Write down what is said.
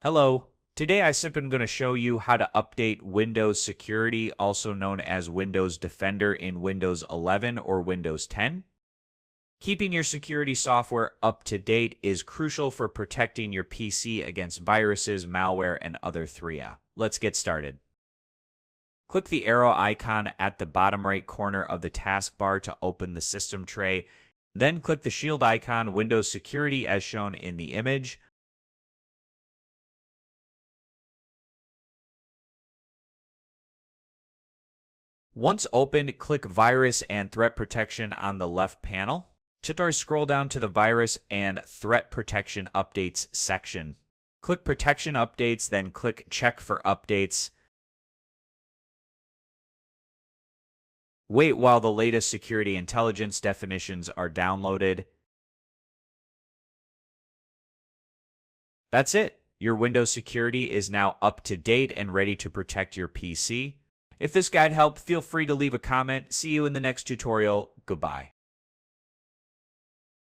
Hello. Today I'm simply going to show you how to update Windows Security, also known as Windows Defender in Windows 11 or Windows 10. Keeping your security software up to date is crucial for protecting your PC against viruses, malware, and other threats. Let's get started. Click the arrow icon at the bottom right corner of the taskbar to open the system tray. Then click the shield icon, Windows Security, as shown in the image. Once opened, click Virus and Threat Protection on the left panel. Scroll down to the Virus and Threat Protection Updates section. Click Protection Updates, then click Check for Updates. Wait while the latest security intelligence definitions are downloaded. That's it. Your Windows security is now up to date and ready to protect your PC. If this guide helped, feel free to leave a comment. See you in the next tutorial. Goodbye.